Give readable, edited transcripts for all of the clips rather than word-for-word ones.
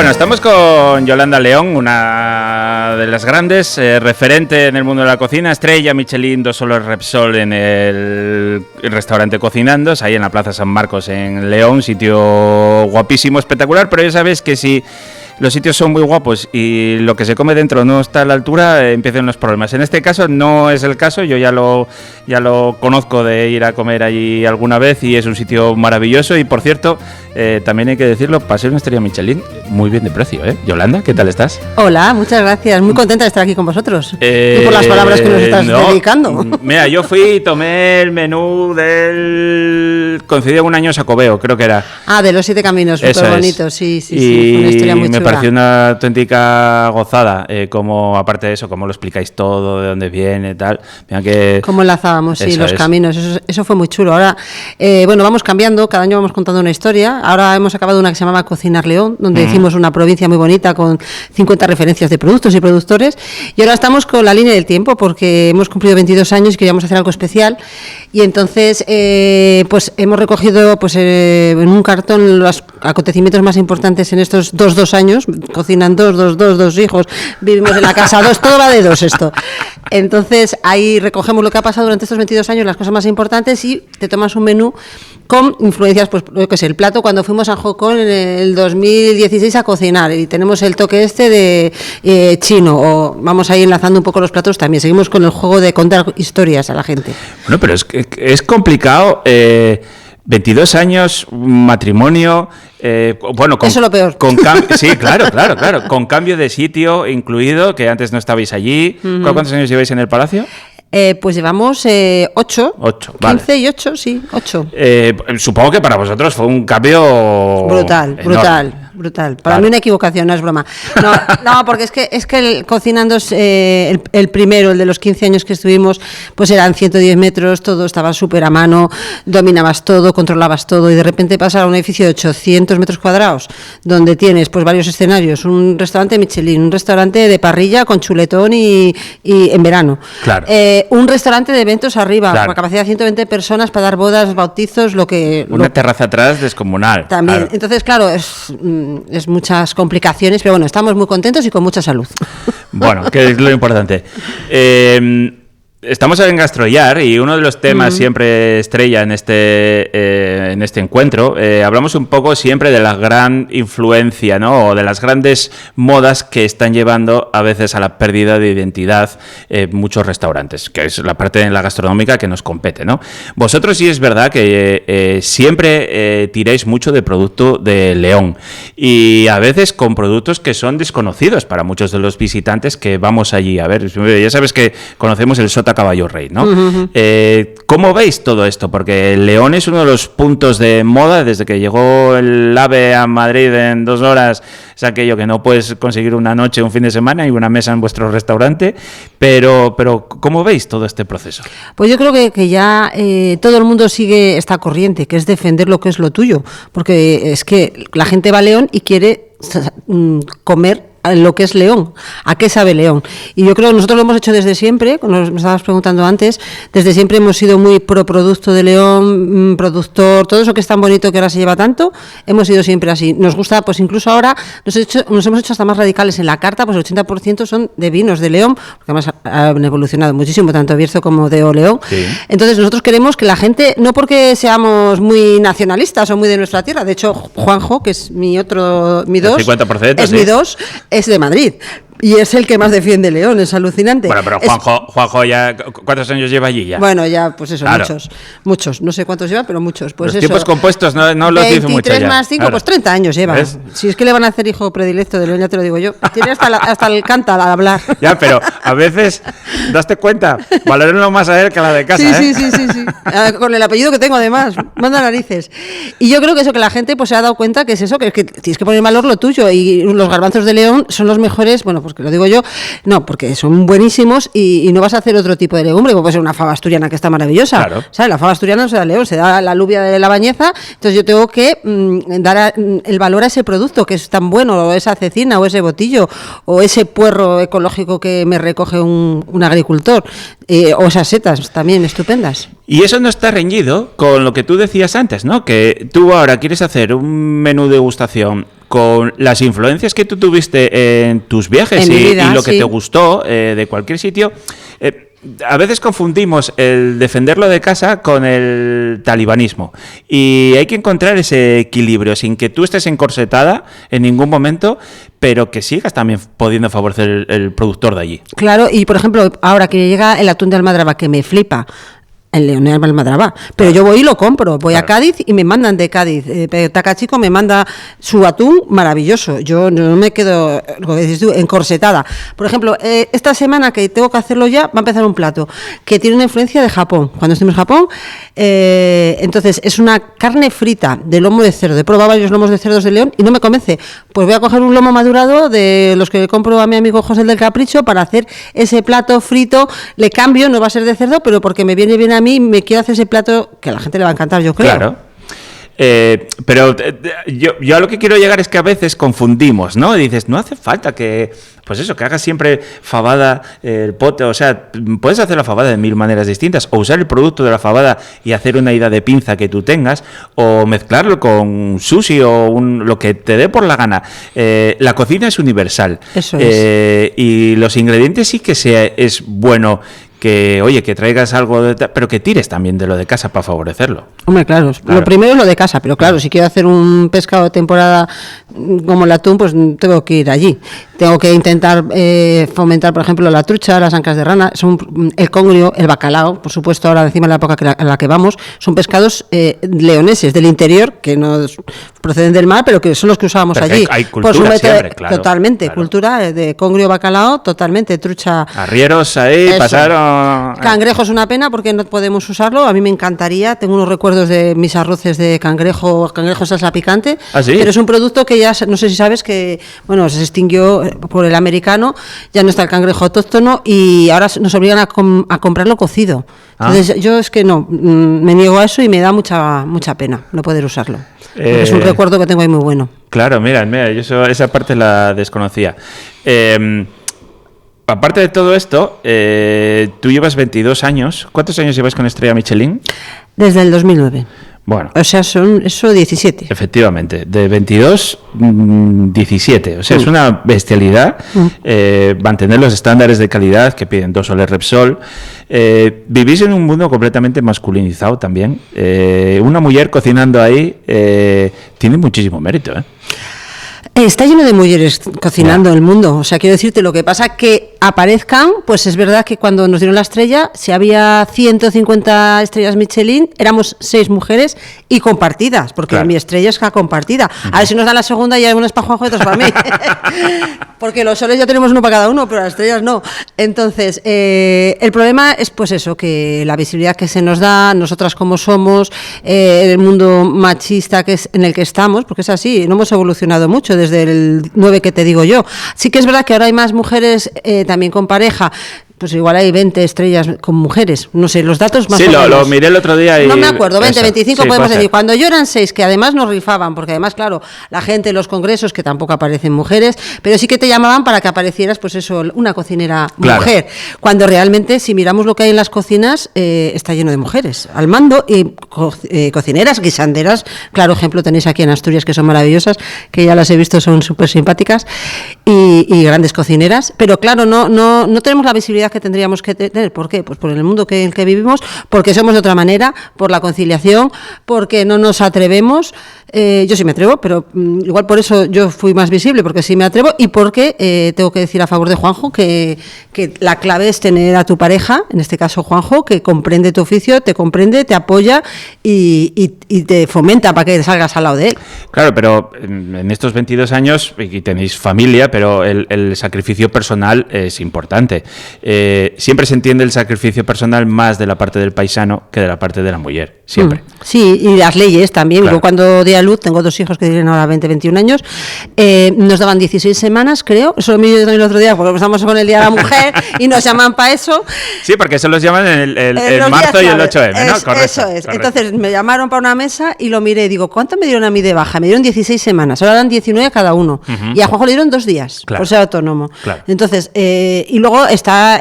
Bueno, estamos con Yolanda León, una de las grandes, referente en el mundo de la cocina, estrella Michelin, 2 soles Repsol en el restaurante Cocinandos, ahí en la Plaza San Marcos en León, sitio guapísimo, espectacular, pero ya sabes que si los sitios son muy guapos y lo que se come dentro no está a la altura, empiezan los problemas. En este caso no es el caso, yo ya lo conozco de ir a comer allí alguna vez y es un sitio maravilloso y, por cierto, también hay que decirlo, para ser una estrella Michelin, muy bien de precio, ¿eh? Yolanda, ¿qué tal estás? Hola, muchas gracias, muy contenta de estar aquí con vosotros y por las palabras que nos estás dedicando. Mira, yo fui y tomé el menú del... coincidió un año Sacobeo, creo que era. Ah, de los 7 caminos, súper bonito, sí, fue una historia muy chula. Me pareció una auténtica gozada, como aparte de eso, cómo lo explicáis todo, de dónde viene, tal. Mira que... Cómo enlazábamos, sí, los caminos, eso fue muy chulo. Ahora, bueno, vamos cambiando, cada año vamos contando una historia. Ahora hemos acabado una que se llamaba Cocinar León, donde hicimos una provincia muy bonita con 50 referencias de productos y productores. Y ahora estamos con la línea del tiempo, porque hemos cumplido 22 años y queríamos hacer algo especial. Y entonces, pues hemos recogido en un cartón los acontecimientos más importantes en estos dos años. Cocinan dos hijos, vivimos en la casa 2, todo va de 2 esto. Entonces ahí recogemos lo que ha pasado durante estos 22 años, las cosas más importantes, y te tomas un menú con influencias, pues lo que es el plato cuando fuimos a Hong Kong en el 2016 a cocinar, y tenemos el toque de chino, o vamos ahí enlazando un poco los platos también. Seguimos con el juego de contar historias a la gente. Bueno, pero es complicado, 22 años, matrimonio, bueno, eso es lo peor. Sí, claro, con cambio de sitio incluido, que antes no estabais allí. ¿Cuántos años lleváis en el Palacio? Pues llevamos 8, 15 vale. Y 8, sí, 8. Supongo que para vosotros fue un cambio brutal. Para claro. Mí una equivocación, no es broma. No, porque es que el Cocinando el primero, el de los 15 años que estuvimos, pues eran 110 metros, todo estaba súper a mano, dominabas todo, controlabas todo, y de repente pasar a un edificio de 800 metros cuadrados, donde tienes pues varios escenarios, un restaurante Michelin, un restaurante de parrilla con chuletón y en verano. Claro. Un restaurante de eventos arriba, con capacidad de 120 personas para dar bodas, bautizos, Una terraza atrás descomunal. También. Claro. Entonces, claro, es muchas complicaciones, pero bueno, estamos muy contentos y con mucha salud. Bueno, que es lo importante. Estamos en GastroYar y uno de los temas siempre estrella en este encuentro, hablamos un poco siempre de la gran influencia, ¿no? O de las grandes modas que están llevando a veces a la pérdida de identidad muchos restaurantes, que es la parte en la gastronómica que nos compete, ¿no? Vosotros sí es verdad que siempre tiráis mucho de producto de León y a veces con productos que son desconocidos para muchos de los visitantes que vamos allí a ver. Ya sabes que conocemos el Sota Caballo Rey, ¿no? ¿Cómo veis todo esto? Porque León es uno de los puntos de moda desde que llegó el AVE a Madrid en 2 horas. Es aquello que no puedes conseguir una noche, un fin de semana y una mesa en vuestro restaurante. Pero ¿cómo veis todo este proceso? Pues yo creo que ya todo el mundo sigue esta corriente, que es defender lo que es lo tuyo. Porque es que la gente va a León y quiere comer lo que es León, a qué sabe León. Y yo creo que nosotros lo hemos hecho desde siempre, como me estabas preguntando antes, desde siempre hemos sido muy pro producto de León, productor, todo eso que es tan bonito que ahora se lleva tanto, hemos sido siempre así. Nos gusta, pues incluso ahora nos hemos hecho hasta más radicales en la carta, pues el 80% son de vinos de León, porque además han evolucionado muchísimo, tanto Bierzo como de León. Sí. Entonces nosotros queremos que la gente, no porque seamos muy nacionalistas o muy de nuestra tierra, de hecho Juanjo, que es mi 2, 50%, es sí. Mi 2, es de Madrid. Y es el que más defiende León, es alucinante. Bueno, pero Juanjo ya, ¿cuántos años lleva allí ya? Bueno, ya, pues eso, claro. muchos. No sé cuántos lleva, pero muchos. Pues los tiempos compuestos no los hizo mucho ya. 23 más 5, claro. Pues 30 años lleva. ¿Ves? Si es que le van a hacer hijo predilecto de León, ya te lo digo yo. Tiene hasta el canta al hablar. Ya, pero a veces, daste cuenta, valórenlo más a él que a la de casa, sí. Con el apellido que tengo, además. Manda narices. Y yo creo que eso, que la gente pues se ha dado cuenta que es eso, que tienes que poner en valor lo tuyo. Y los garbanzos de León son los mejores, bueno, pues que lo digo yo, no, porque son buenísimos y no vas a hacer otro tipo de legumbre, como puede ser una fava asturiana que está maravillosa. Claro. ¿Sabes? La fava asturiana no se da León, se da la alubia de la Bañeza, entonces yo tengo que dar el valor a ese producto que es tan bueno, o esa cecina, o ese botillo, o ese puerro ecológico que me recoge un agricultor, o esas setas también estupendas. Y eso no está reñido con lo que tú decías antes, ¿no? Que tú ahora quieres hacer un menú de degustación con las influencias que tú tuviste en tus viajes y lo que te gustó de cualquier sitio. A veces confundimos el defenderlo de casa con el talibanismo y hay que encontrar ese equilibrio sin que tú estés encorsetada en ningún momento, pero que sigas también pudiendo favorecer el productor de allí. Claro, y por ejemplo, ahora que llega el atún de Almadraba, que me flipa, en León de Almadraba, pero yo voy y lo compro, voy a Cádiz y me mandan de Cádiz, Tacachico me manda su atún maravilloso, yo no me quedo, lo que dices tú, encorsetada. Por ejemplo, esta semana que tengo que hacerlo ya, va a empezar un plato que tiene una influencia de Japón. Cuando estemos en Japón, entonces es una carne frita de lomo de cerdo. He probado varios lomos de cerdos de León y no me convence. Pues voy a coger un lomo madurado de los que compro a mi amigo José del Capricho para hacer ese plato frito. Le cambio, no va a ser de cerdo, pero porque me viene bien a mí, me quiero hacer ese plato que a la gente le va a encantar, yo creo. Claro. Pero yo a lo que quiero llegar es que a veces confundimos, ¿no? Y dices, no hace falta que, pues eso, que hagas siempre fabada, el pote, o sea, puedes hacer la fabada de 1000 maneras distintas, o usar el producto de la fabada y hacer una idea de pinza que tú tengas, o mezclarlo con sushi o lo que te dé por la gana. La cocina es universal. Eso es. Y los ingredientes sí que es bueno que, oye, que traigas algo, pero que tires también de lo de casa para favorecerlo. Hombre, claro, lo primero es lo de casa, pero claro, si quiero hacer un pescado de temporada como el atún, pues tengo que ir allí. Tengo que intentar fomentar, por ejemplo, la trucha, las ancas de rana, el congrio, el bacalao, por supuesto, ahora encima de la época en la que vamos, son pescados leoneses del interior, que no proceden del mar, pero que son los que usábamos allí. Hay cultura por su siempre, claro. Totalmente, claro. Cultura de congrio, bacalao, totalmente, trucha. Arrieros ahí, eso. Pasaron... Cangrejo es una pena porque no podemos usarlo, a mí me encantaría, tengo unos recuerdos de mis arroces de cangrejo salsa picante, ¿Ah, sí? Pero es un producto que ya, no sé si sabes que, bueno, se extinguió por el americano, ya no está el cangrejo autóctono y ahora nos obligan a comprarlo cocido. Entonces yo es que no, me niego a eso y me da mucha pena no poder usarlo. Es un recuerdo que tengo ahí muy bueno. Claro, mira, yo esa parte la desconocía. Aparte de todo esto, tú llevas 22 años. ¿Cuántos años llevas con Estrella Michelin? Desde el 2009. Bueno. O sea, son 17. Efectivamente, de 22, 17. O sea, es una bestialidad mantener los estándares de calidad que piden 2 soles Repsol. Vivís en un mundo completamente masculinizado también. Una mujer cocinando ahí tiene muchísimo mérito, ¿eh? Está lleno de mujeres cocinando el mundo, o sea, quiero decirte, lo que pasa que aparezcan, pues es verdad que cuando nos dieron la estrella, si había 150 estrellas Michelin, éramos 6 mujeres y compartidas, porque mi estrella es compartida. A ver si nos dan la segunda y hay unas para Juanjo y otras para mí, porque los soles ya tenemos uno para cada uno, pero las estrellas no. Entonces, el problema es pues eso, que la visibilidad que se nos da, nosotras como somos, el mundo machista que es en el que estamos, porque es así, no hemos evolucionado mucho desde el 9 que te digo yo. Sí que es verdad que ahora hay más mujeres también con pareja, pues igual hay 20 estrellas con mujeres, no sé, los datos más o menos. Sí, lo miré el otro día y... No me acuerdo, 20, 25 sí, podemos decir. Cuando yo eran 6, que además nos rifaban, porque además, claro, la gente en los congresos, que tampoco aparecen mujeres, pero sí que te llamaban para que aparecieras, pues eso, una cocinera mujer. Cuando realmente, si miramos lo que hay en las cocinas, está lleno de mujeres al mando, y cocineras, guisanderas, claro, ejemplo tenéis aquí en Asturias, que son maravillosas, que ya las he visto, son súper simpáticas, y grandes cocineras, pero claro, no tenemos la visibilidad que tendríamos que tener. ¿Por qué? Pues por el mundo en el que vivimos, porque somos de otra manera, por la conciliación, porque no nos atrevemos. Yo sí me atrevo, pero igual por eso yo fui más visible, porque sí me atrevo, y porque tengo que decir a favor de Juanjo que la clave es tener a tu pareja, en este caso Juanjo, que comprende tu oficio, te comprende, te apoya y te fomenta para que salgas al lado de él. Claro, pero en estos 22 años, y tenéis familia, pero el sacrificio personal es importante. Siempre se entiende el sacrificio personal más de la parte del paisano que de la parte de la mujer, siempre. Sí, y las leyes también. Claro. Yo cuando di a luz, tengo 2 hijos que tienen ahora 20, 21 años, nos daban 16 semanas, creo, eso lo miré yo también el otro día, porque estamos con el Día de la Mujer y nos llaman para eso. Sí, porque eso los llaman en marzo y el 8M, ¿no? Correcto. Eso es. Correcto. Entonces me llamaron para una mesa y lo miré y digo, ¿cuánto me dieron a mí de baja? Me dieron 16 semanas, ahora dan 19 a cada uno. Y a Juanjo le dieron 2 días, por ser autónomo. Claro. Entonces, y luego está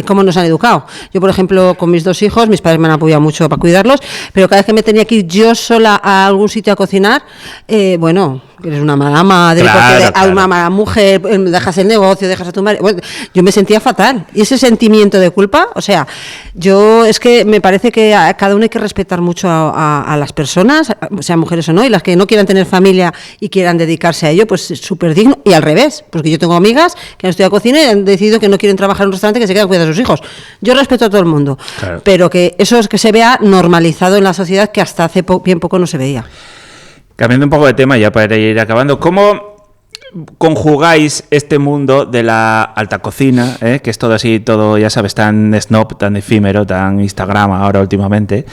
cómo nos han educado. Yo, por ejemplo, con mis 2 hijos, mis padres me han apoyado mucho para cuidarlos, pero cada vez que me tenía que ir yo sola a algún sitio a cocinar, bueno, eres una mala madre, claro, porque a una mala mujer, dejas el negocio, dejas a tu madre. Bueno, yo me sentía fatal. Y ese sentimiento de culpa, o sea, yo es que me parece que a cada uno hay que respetar mucho a las personas, sean mujeres o no, y las que no quieran tener familia y quieran dedicarse a ello, pues es súper digno. Y al revés, porque yo tengo amigas que han estudiado cocina y han decidido que no quieren trabajar en un restaurante, que se quedan cuidando a sus hijos. Yo respeto a todo el mundo, claro, pero que eso es que se vea normalizado en la sociedad, que hasta hace bien poco no se veía. Cambiando un poco de tema ya para ir acabando, ¿cómo conjugáis este mundo de la alta cocina, que es todo así, todo, ya sabes, tan snob, tan efímero, tan Instagram ahora últimamente,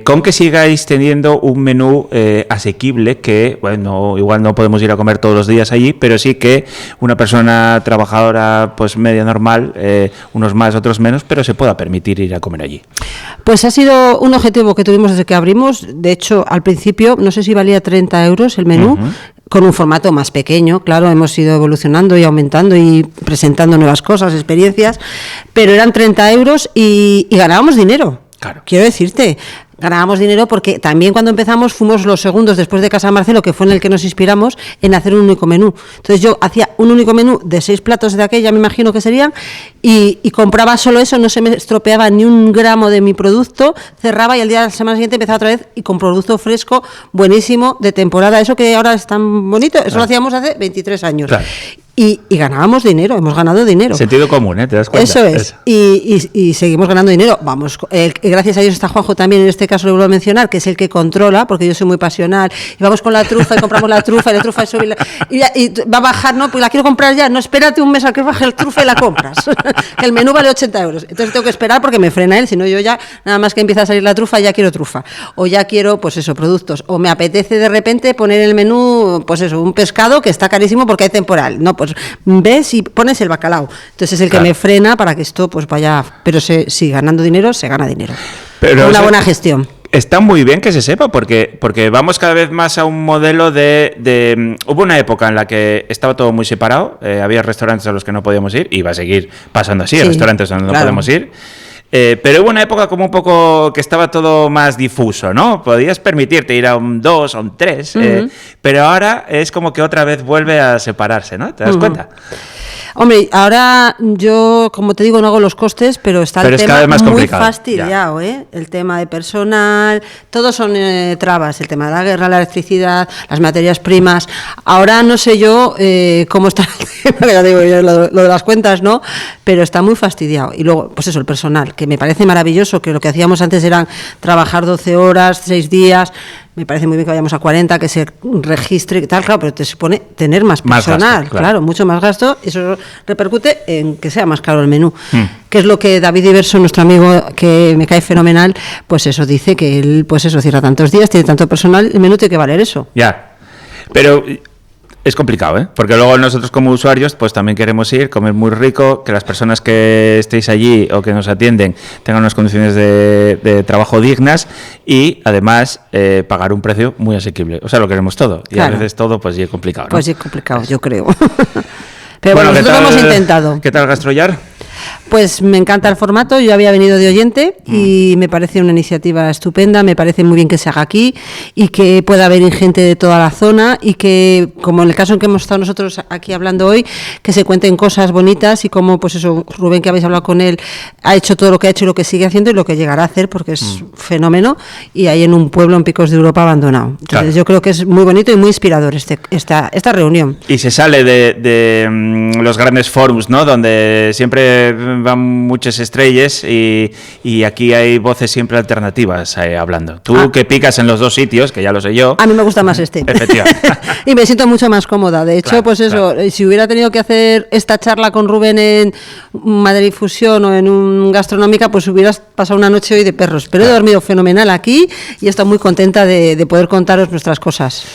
con que sigáis teniendo un menú asequible que, bueno, igual no podemos ir a comer todos los días allí, pero sí que una persona trabajadora pues media normal, unos más, otros menos, pero se pueda permitir ir a comer allí? Pues ha sido un objetivo que tuvimos desde que abrimos. De hecho, al principio, no sé si valía 30 euros el menú, con un formato más pequeño. Claro, hemos ido evolucionando y aumentando y presentando nuevas cosas, experiencias, pero eran 30 euros y ganábamos dinero. Claro. Quiero decirte, ganábamos dinero porque también cuando empezamos fuimos los segundos después de Casa Marcelo, que fue en el que nos inspiramos, en hacer un único menú. Entonces yo hacía un único menú de 6 platos de aquella, me imagino que serían, y compraba solo eso, no se me estropeaba ni un gramo de mi producto, cerraba y al día de la semana siguiente empezaba otra vez y con producto fresco, buenísimo, de temporada. Eso que ahora es tan bonito, eso lo hacíamos hace 23 años. Claro. Y ganábamos dinero, hemos ganado dinero. Sentido común, ¿te das cuenta? Eso es, y seguimos ganando dinero. Vamos, gracias a Dios está Juanjo también, en este caso lo vuelvo a mencionar, que es el que controla, porque yo soy muy pasional, y vamos con la trufa y compramos la trufa, y la trufa eso, y va a bajar, no, pues la quiero comprar ya, no, espérate un mes a que baje el trufa y la compras, que el menú vale 80 euros, entonces tengo que esperar porque me frena él, si no yo ya, nada más que empieza a salir la trufa, ya quiero trufa, o ya quiero, pues eso, productos, o me apetece de repente poner en el menú, pues eso, un pescado que está carísimo porque hay temporal, no, pues ves y pones el bacalao. Entonces es el que me frena para que esto pues vaya, pero sí, ganando dinero, se gana dinero. Pero una buena gestión. Está muy bien que se sepa, porque vamos cada vez más a un modelo de hubo una época en la que estaba todo muy separado, había restaurantes a los que no podíamos ir, y va a seguir pasando así, restaurantes donde no podemos ir. Pero hubo una época como un poco que estaba todo más difuso, ¿no? Podías permitirte ir a un 2, a un 3, pero ahora es como que otra vez vuelve a separarse, ¿no? ¿Te das cuenta? Hombre, ahora yo, como te digo, no hago los costes, pero está el tema muy fastidiado, el tema de personal, todos son trabas, el tema de la guerra, la electricidad, las materias primas. Ahora no sé yo cómo está el tema, ya digo yo, lo de las cuentas, ¿no? Pero está muy fastidiado. Y luego, pues eso, el personal, que me parece maravilloso, que lo que hacíamos antes eran trabajar 12 horas, 6 días. Me parece muy bien que vayamos a 40, que se registre y tal, claro, pero te supone tener más personal, gasto, claro, mucho más gasto, y eso repercute en que sea más caro el menú. Que es lo que David Diverso, nuestro amigo, que me cae fenomenal, pues eso dice, que él, pues eso, cierra tantos días, tiene tanto personal, el menú tiene que valer eso. Ya, pero es complicado, porque luego nosotros como usuarios pues también queremos ir, comer muy rico, que las personas que estéis allí o que nos atienden tengan unas condiciones de trabajo dignas y además pagar un precio muy asequible. O sea, lo queremos todo y a veces todo pues es complicado, ¿no? Pues es complicado, yo creo. Pero bueno, nosotros hemos intentado. ¿Qué tal Gastrollar? Pues me encanta el formato, yo había venido de oyente y me parece una iniciativa estupenda, me parece muy bien que se haga aquí y que pueda venir gente de toda la zona y que, como en el caso en que hemos estado nosotros aquí hablando hoy, que se cuenten cosas bonitas y como, pues eso, Rubén, que habéis hablado con él, ha hecho todo lo que ha hecho y lo que sigue haciendo y lo que llegará a hacer, porque es fenómeno, y ahí en un pueblo en Picos de Europa abandonado. Entonces yo creo que es muy bonito y muy inspirador esta reunión. Y se sale de los grandes forums, ¿no? Donde siempre van muchas estrellas y aquí hay voces siempre alternativas hablando. Tú que picas en los dos sitios, que ya lo sé yo. A mí me gusta más este. Efectivamente. Y me siento mucho más cómoda. De hecho, pues eso, si hubiera tenido que hacer esta charla con Rubén en Madrid Fusión o en un Gastronómica, pues hubieras pasado una noche hoy de perros. Pero he dormido fenomenal aquí y estoy muy contenta de poder contaros nuestras cosas.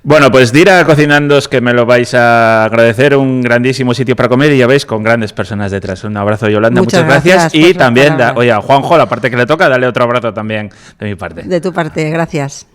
Bueno, pues Dira Cocinandos, que me lo vais a agradecer, un grandísimo sitio para comer y ya veis, con grandes personas detrás. Un abrazo, Yolanda, muchas gracias. Y también, oye, a Juanjo, la parte que le toca, dale otro abrazo también de mi parte. De tu parte, gracias.